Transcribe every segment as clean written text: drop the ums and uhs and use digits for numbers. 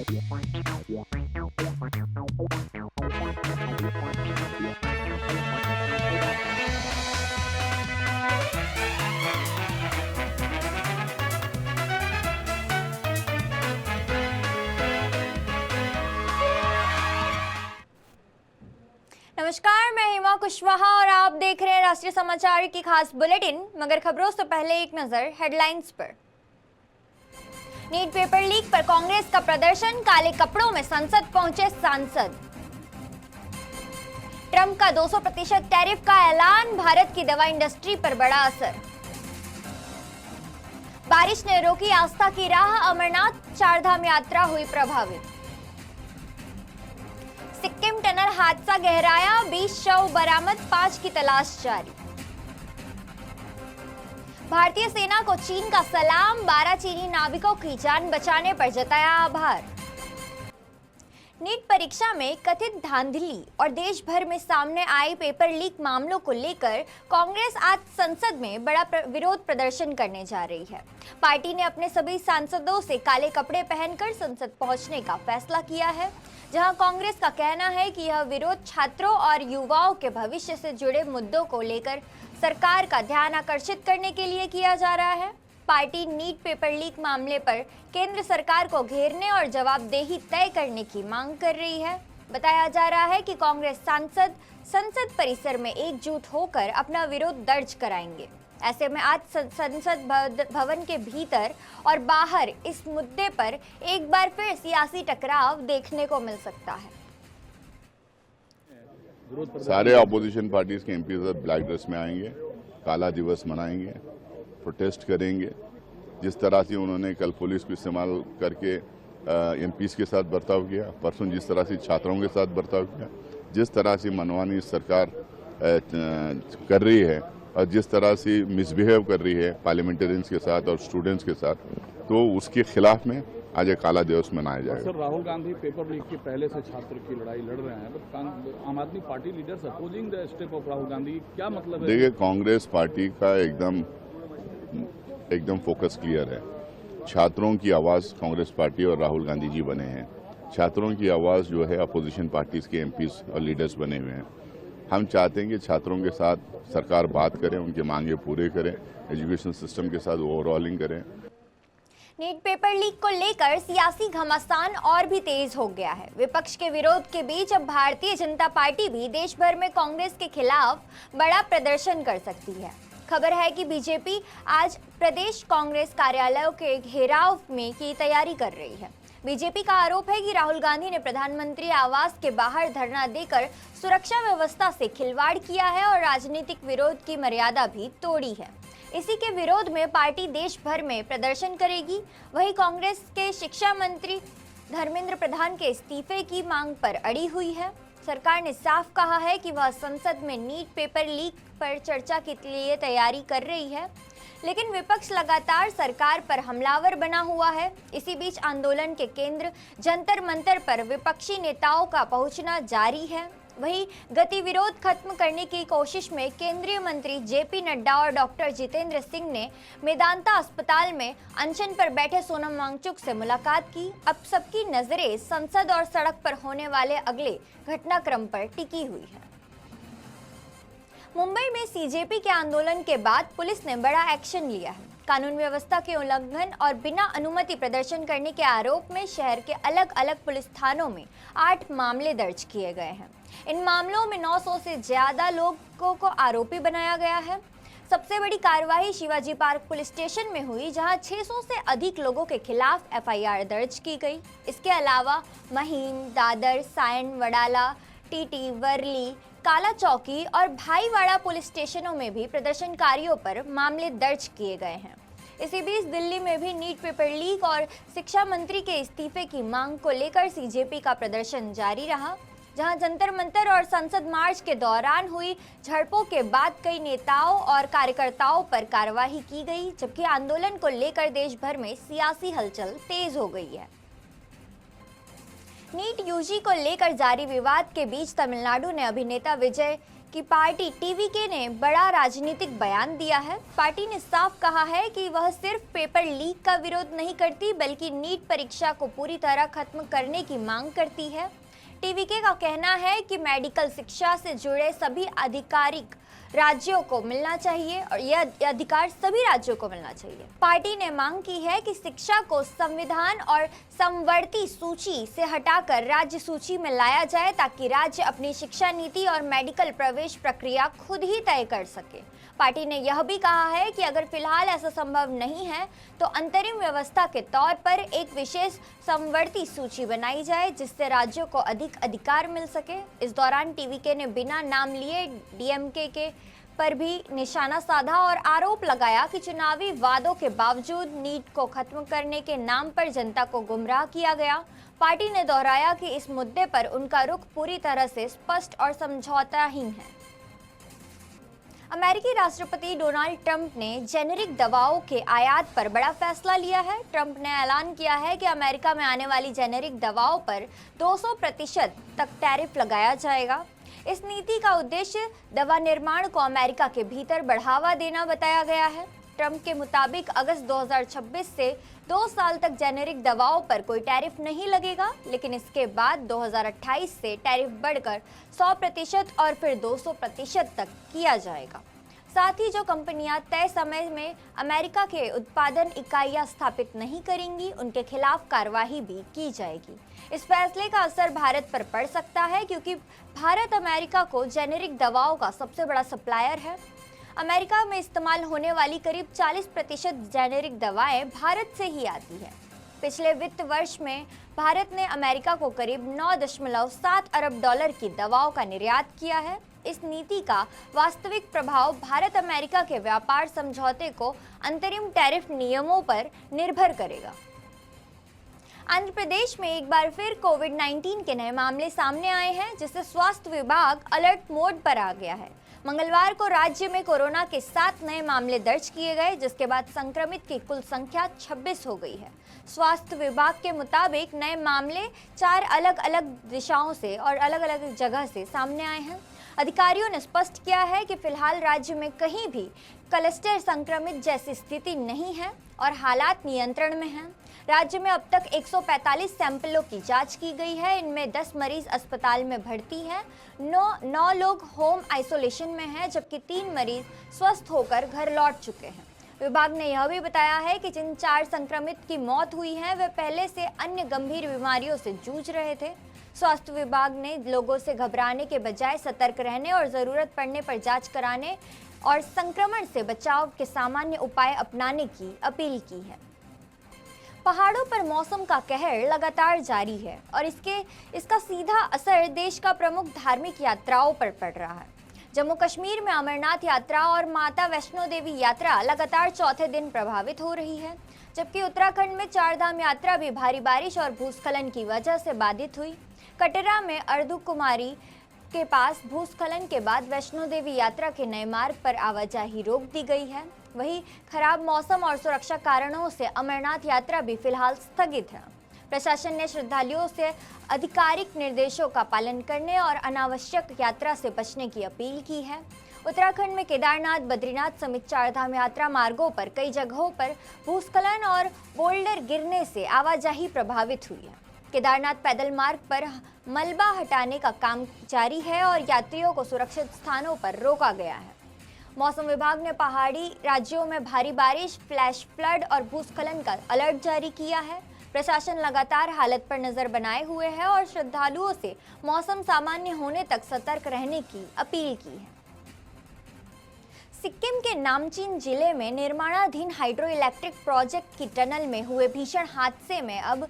नमस्कार, मैं हेमा कुशवाहा और आप देख रहे हैं राष्ट्रीय समाचार की खास बुलेटिन। मगर खबरों से पहले एक नजर हेडलाइंस पर। नीट पेपर लीक पर कांग्रेस का प्रदर्शन, काले कपड़ों में संसद पहुंचे सांसद। ट्रंप का 200% टैरिफ का ऐलान, भारत की दवा इंडस्ट्री पर बड़ा असर। बारिश ने रोकी आस्था की राह, अमरनाथ चारधाम यात्रा हुई प्रभावित। सिक्किम टनल हादसा गहराया, 20 शव बरामद, 5 की तलाश जारी। भारतीय सेना को चीन का सलाम, 12 चीनी नाविकों की जान बचाने पर जताया आभार। नीट परीक्षा में कथित धांधली और देश भर में सामने आए पेपर लीक मामलों को लेकर कांग्रेस आज संसद में बड़ा विरोध प्रदर्शन करने जा रही है। पार्टी ने अपने सभी सांसदों से काले कपड़े पहनकर संसद पहुंचने का फैसला किया है, जहां कांग्रेस का कहना है कि यह विरोध छात्रों और युवाओं के भविष्य से जुड़े मुद्दों को लेकर सरकार का ध्यान आकर्षित करने के लिए किया जा रहा है। पार्टी नीट पेपर लीक मामले पर केंद्र सरकार को घेरने और जवाबदेही तय करने की मांग कर रही है। बताया जा रहा है कि कांग्रेस सांसद संसद परिसर में एकजुट होकर अपना विरोध दर्ज कराएंगे। ऐसे में आज संसद भवन के भीतर और बाहर इस मुद्दे पर एक बार फिर सियासी टकराव देखने को मिल सकता है। सारे अपोजिशन पार्टीज के एमपी ब्लैक ड्रेस में आएंगे, काला दिवस मनाएंगे, प्रोटेस्ट करेंगे। जिस तरह से उन्होंने कल पुलिस को इस्तेमाल करके एमपीज के साथ बर्ताव किया, परसों जिस तरह से छात्रों के साथ बर्ताव किया, जिस तरह से मनमानी सरकार कर रही है और जिस तरह से मिसबिहेव कर रही है पार्लियामेंटेरियंस के साथ और स्टूडेंट्स के साथ, तो उसके खिलाफ में आज एक काला दिवस मनाया जाएगा। Sir, Rahul Gandhi paper leak के पहले से छात्र की लड़ाई लड़ रहे हैं, बट आम आदमी party leaders opposing the step of Rahul Gandhi, क्या मतलब है? देखिए, कांग्रेस पार्टी का एकदम फोकस क्लियर है। छात्रों की आवाज कांग्रेस पार्टी और राहुल गांधी जी बने हैं। छात्रों की आवाज जो है अपोजिशन पार्टीज के एमपीज और लीडर्स बने हुए हैं। हम चाहते हैं कि छात्रों के साथ सरकार बात करे, उनके मांगे पूरे करें, एजुकेशन सिस्टम के साथ ओवरऑलिंग करें। नीट पेपर लीक को लेकर सियासी घमासान और भी तेज हो गया है। विपक्ष के विरोध के बीच अब भारतीय जनता पार्टी भी देश भर में कांग्रेस के खिलाफ बड़ा प्रदर्शन कर सकती है। खबर है कि बीजेपी आज प्रदेश कांग्रेस कार्यालयों के घेराव में की तैयारी कर रही है। बीजेपी का आरोप है कि राहुल गांधी ने प्रधानमंत्री आवास के बाहर धरना देकर सुरक्षा व्यवस्था से खिलवाड़ किया है और राजनीतिक विरोध की मर्यादा भी तोड़ी है। इसी के विरोध में पार्टी देश भर में प्रदर्शन करेगी। वहीं कांग्रेस के शिक्षा मंत्री धर्मेंद्र प्रधान के इस्तीफे की मांग पर अड़ी हुई है। सरकार ने साफ कहा है कि वह संसद में नीट पेपर लीक पर चर्चा के लिए तैयारी कर रही है, लेकिन विपक्ष लगातार सरकार पर हमलावर बना हुआ है। इसी बीच आंदोलन के केंद्र जंतर मंतर पर विपक्षी नेताओं का पहुंचना जारी है। वहीं गतिविरोध खत्म करने की कोशिश में केंद्रीय मंत्री जेपी नड्डा और डॉक्टर जितेंद्र सिंह ने मेदांता अस्पताल में अनशन पर बैठे सोनम वांगचुक से मुलाकात की। अब सबकी नजरें संसद और सड़क पर होने वाले अगले घटनाक्रम पर टिकी हुई है। मुंबई में सीजेपी के आंदोलन के बाद पुलिस ने बड़ा एक्शन लिया है। कानून व्यवस्था के उल्लंघन और बिना अनुमति प्रदर्शन करने के आरोप में शहर के अलग अलग पुलिस थानों में 8 मामले दर्ज किए गए हैं। इन मामलों में 900 से ज्यादा लोगों को आरोपी बनाया गया है। सबसे बड़ी कार्रवाई शिवाजी पार्क पुलिस स्टेशन में हुई, जहां 600 से अधिक लोगों के खिलाफ एफआईआर दर्ज की गई। इसके अलावा महीम, दादर, सायन, वडाला, टीटी, वर्ली, काला चौकी और भाईवाड़ा पुलिस स्टेशनों में भी प्रदर्शनकारियों पर मामले दर्ज किए गए हैं। इसी बीच दिल्ली में भी नीट पेपर लीक और शिक्षा मंत्री के इस्तीफे की मांग को लेकर सीजेपी का प्रदर्शन जारी रहा, जहां जंतर मंतर और संसद मार्च के दौरान हुई झड़पों के बाद कई नेताओं और कार्यकर्ताओं पर कार्रवाई की गई, जबकि आंदोलन को लेकर देश भर में सियासी हलचल तेज हो गई है। नीट यूजी को लेकर जारी विवाद के बीच तमिलनाडु ने अभिनेता विजय कि पार्टी टीवीके ने बड़ा राजनीतिक बयान दिया है। पार्टी ने साफ कहा है कि वह सिर्फ पेपर लीक का विरोध नहीं करती बल्कि नीट परीक्षा को पूरी तरह खत्म करने की मांग करती है। टीवीके का कहना है कि मेडिकल शिक्षा से जुड़े सभी आधिकारिक राज्यों को मिलना चाहिए और यह अधिकार सभी राज्यों को मिलना चाहिए। पार्टी ने मांग की है कि शिक्षा को संविधान और समवर्ती सूची से हटाकर राज्य सूची में लाया जाए ताकि राज्य अपनी शिक्षा नीति और मेडिकल प्रवेश प्रक्रिया खुद ही तय कर सके। पार्टी ने यह भी कहा है कि अगर फिलहाल ऐसा संभव नहीं है तो अंतरिम व्यवस्था के तौर पर एक विशेष समवर्ती सूची बनाई जाए जिससे राज्यों को अधिक अधिकार मिल सके। इस दौरान टीवीके ने बिना नाम लिए डीएमके के पर भी निशाना साधा और आरोप लगाया कि चुनावी वादों के बावजूद नीट को खत्म करने के नाम पर जनता को गुमराह किया गया। पार्टी ने दोहराया कि इस मुद्दे पर उनका रुख पूरी तरह से स्पष्ट और समझौताहीन है। अमेरिकी राष्ट्रपति डोनाल्ड ट्रंप ने जेनेरिक दवाओं के आयात पर बड़ा फैसला लिया है। ट्रंप ने ऐलान किया है कि अमेरिका में आने वाली जेनेरिक दवाओं पर 200% तक टैरिफ लगाया जाएगा। इस नीति का उद्देश्य दवा निर्माण को अमेरिका के भीतर बढ़ावा देना बताया गया है। ट्रंप के मुताबिक अगस्त 2026 से 2 साल तक जेनेरिक दवाओं पर कोई टैरिफ नहीं लगेगा, लेकिन इसके बाद 2028 से टैरिफ बढ़कर 100% और फिर 200% तक किया जाएगा। साथ ही जो कंपनियां तय समय में अमेरिका के उत्पादन इकाइयां स्थापित नहीं करेंगी, उनके खिलाफ कार्रवाई भी की जाएगी। इस फैसले का असर भारत पर पड़ सकता है क्योंकि भारत अमेरिका को जेनेरिक दवाओं का सबसे बड़ा सप्लायर है। अमेरिका में इस्तेमाल होने वाली करीब 40% जेनेरिक दवाएं भारत से ही आती है। पिछले वित्त वर्ष में भारत ने अमेरिका को करीब 9.7 अरब डॉलर की दवाओं का निर्यात किया है। इस नीति का वास्तविक प्रभाव भारत अमेरिका के व्यापार समझौते को अंतरिम टैरिफ नियमों पर निर्भर करेगा। आंध्र प्रदेश में एक बार फिर कोविड-19 के नए मामले सामने आए हैं, जिससे स्वास्थ्य विभाग अलर्ट मोड पर आ गया है। मंगलवार को राज्य में कोरोना के 7 नए मामले दर्ज किए गए, जिसके बाद संक्रमित की कुल संख्या 26 हो गई है। स्वास्थ्य विभाग के मुताबिक नए मामले 4 अलग अलग दिशाओं से और अलग अलग जगह से सामने आए हैं। अधिकारियों ने स्पष्ट किया है कि फिलहाल राज्य में कहीं भी क्लस्टर संक्रमित जैसी स्थिति नहीं है और हालात नियंत्रण में हैं। राज्य में अब तक 145 सैंपलों की जांच की गई है। इनमें 10 मरीज अस्पताल में भर्ती हैं, 9 लोग होम आइसोलेशन में हैं, जबकि 3 मरीज स्वस्थ होकर घर लौट चुके हैं। विभाग ने यह भी बताया है कि जिन 4 संक्रमित की मौत हुई है वे पहले से अन्य गंभीर बीमारियों से जूझ रहे थे। स्वास्थ्य विभाग ने लोगों से घबराने के बजाय सतर्क रहने और ज़रूरत पड़ने पर जांच कराने और संक्रमण से बचाव के सामान्य उपाय अपनाने की अपील की है। पहाड़ों पर मौसम का कहर लगातार जारी है और इसका सीधा असर देश का प्रमुख धार्मिक यात्राओं पर पड़ रहा है। जम्मू कश्मीर में अमरनाथ यात्रा और माता वैष्णो देवी यात्रा लगातार चौथे दिन प्रभावित हो रही है, जबकि उत्तराखंड में चारधाम यात्रा भी भारी बारिश और भूस्खलन की वजह से बाधित हुई। कटरा में अर्धकुमारी के पास भूस्खलन के बाद वैष्णो देवी यात्रा के नए मार्ग पर आवाजाही रोक दी गई है। वहीं खराब मौसम और सुरक्षा कारणों से अमरनाथ यात्रा भी फिलहाल स्थगित है। प्रशासन ने श्रद्धालुओं से आधिकारिक निर्देशों का पालन करने और अनावश्यक यात्रा से बचने की अपील की है। उत्तराखंड में केदारनाथ, बद्रीनाथ समेत चारधाम यात्रा मार्गों पर कई जगहों पर भूस्खलन और बोल्डर गिरने से आवाजाही प्रभावित हुई है। केदारनाथ पैदल मार्ग पर मलबा हटाने का काम जारी है और यात्रियों को सुरक्षित स्थानों पर रोका गया है। मौसम विभाग ने पहाड़ी राज्यों में भारी बारिश, फ्लैश फ्लड और भूस्खलन का अलर्ट जारी किया है। प्रशासन लगातार हालत पर नजर बनाए हुए है और श्रद्धालुओं से मौसम सामान्य होने तक सतर्क रहने की अपील की है। सिक्किम के नामचिन जिले में निर्माणाधीन हाइड्रो इलेक्ट्रिक प्रोजेक्ट की टनल में हुए भीषण हादसे में अब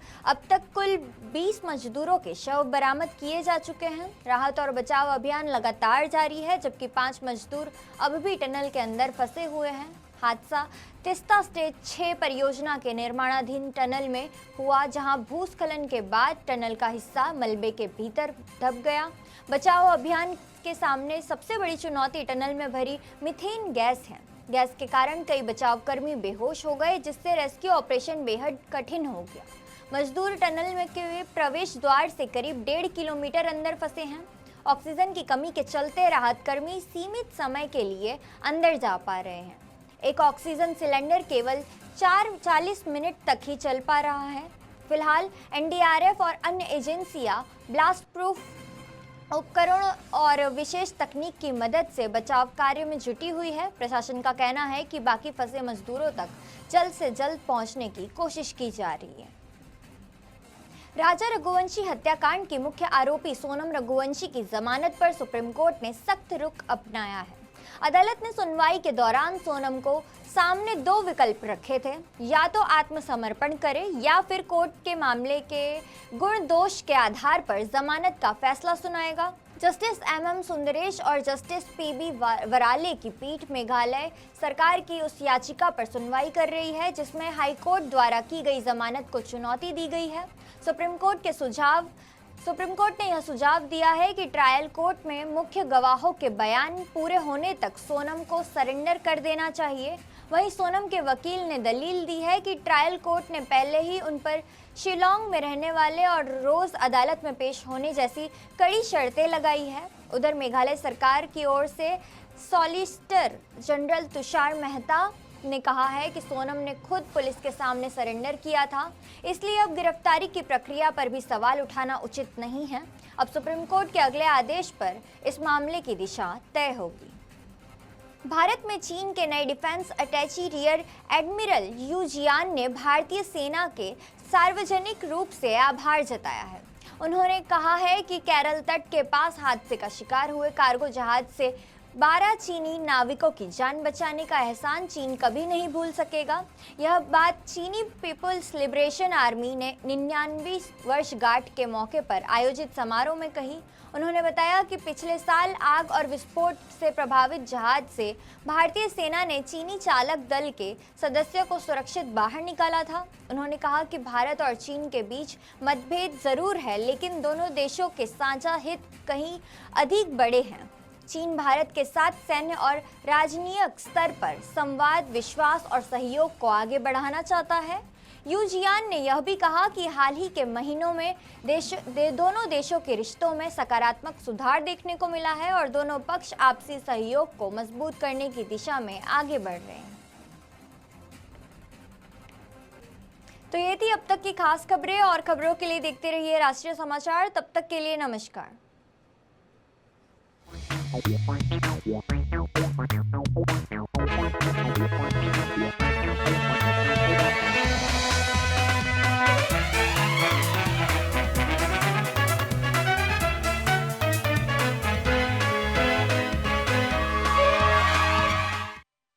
तक कुल 20 मजदूरों के शव बरामद किए जा चुके हैं। राहत और बचाव अभियान लगातार जारी है, जबकि 5 मजदूर अब भी टनल के अंदर फंसे हुए हैं। हादसा तिस्ता स्टेज 6 परियोजना के निर्माणाधीन टनल में हुआ, जहां भूस्खलन के बाद टनल का हिस्सा मलबे के भीतर दब गया। बचाव अभियान के सामने सबसे बड़ी चुनौती टनल में भरी मीथेन गैस है। गैस के कारण कई बचावकर्मी बेहोश हो गए, जिससे रेस्क्यू ऑपरेशन बेहद कठिन हो गया। मजदूर टनल में के प्रवेश द्वार से करीब 1.5 किलोमीटर अंदर फंसे हैं ऑक्सीजन की कमी के चलते राहत कर्मी सीमित समय के लिए अंदर जा पा रहे हैं। एक ऑक्सीजन सिलेंडर केवल 40 मिनट तक ही चल पा रहा है। फिलहाल एनडीआरएफ और अन्य एजेंसियां ब्लास्ट प्रूफ उपकरण और विशेष तकनीक की मदद से बचाव कार्य में जुटी हुई है। प्रशासन का कहना है कि बाकी फंसे मजदूरों तक जल्द से जल्द पहुंचने की कोशिश की जा रही है। राजा रघुवंशी हत्याकांड की मुख्य आरोपी सोनम रघुवंशी की जमानत पर सुप्रीम कोर्ट ने सख्त रुख अपनाया है। अदालत ने सुनवाई के दौरान सोनम को सामने 2 विकल्प रखे थे, या तो आत्मसमर्पण करे या फिर कोर्ट के मामले के गुण दोष के आधार पर जमानत का फैसला सुनाएगा। जस्टिस MM सुंदरेश और जस्टिस PB वराले की पीठ मेघालय सरकार की उस याचिका पर सुनवाई कर रही है जिसमें हाईकोर्ट द्वारा की गई जमानत को चुनौती दी गई है। सुप्रीम कोर्ट ने यह सुझाव दिया है कि ट्रायल कोर्ट में मुख्य गवाहों के बयान पूरे होने तक सोनम को सरेंडर कर देना चाहिए। वहीं सोनम के वकील ने दलील दी है कि ट्रायल कोर्ट ने पहले ही उन पर शिलोंग में रहने वाले और रोज अदालत में पेश होने जैसी कड़ी शर्तें लगाई है। उधर मेघालय सरकार की ओर से सॉलिसिटर जनरल तुषार मेहता ने कहा है कि सोनम ने खुद पुलिस के सामने सरेंडर किया था, इसलिए अब गिरफ्तारी की प्रक्रिया पर भी सवाल उठाना उचित नहीं है। अब सुप्रीम कोर्ट के अगले आदेश पर इस मामले की दिशा तय होगी। भारत में चीन के नए defence attache rear admiral Yu Jian ने भारतीय सेना के सार्वजनिक रूप से आभार जताया है। उन्होंने कहा है कि केरल तट के पास हादसे का शिकार हुए कार्गो जहाज से 12 चीनी नाविकों की जान बचाने का एहसान चीन कभी नहीं भूल सकेगा। यह बात चीनी पीपुल्स लिबरेशन आर्मी ने 99 वर्षगांठ के मौके पर आयोजित समारोह में कही। उन्होंने बताया कि पिछले साल आग और विस्फोट से प्रभावित जहाज से भारतीय सेना ने चीनी चालक दल के सदस्यों को सुरक्षित बाहर निकाला था। उन्होंने कहा कि भारत और चीन के बीच मतभेद जरूर है, लेकिन दोनों देशों के साझा हित कहीं अधिक बड़े हैं। चीन भारत के साथ सैन्य और राजनीतिक स्तर पर संवाद, विश्वास और सहयोग को आगे बढ़ाना चाहता है। यू जियान ने यह भी कहा कि हाल ही के महीनों में दोनों देशों के रिश्तों में सकारात्मक सुधार देखने को मिला है और दोनों पक्ष आपसी सहयोग को मजबूत करने की दिशा में आगे बढ़ रहे हैं। तो ये थी अब तक की खास खबरें, और खबरों के लिए देखते रहिए राष्ट्रीय समाचार। तब तक के लिए नमस्कार। Thank you.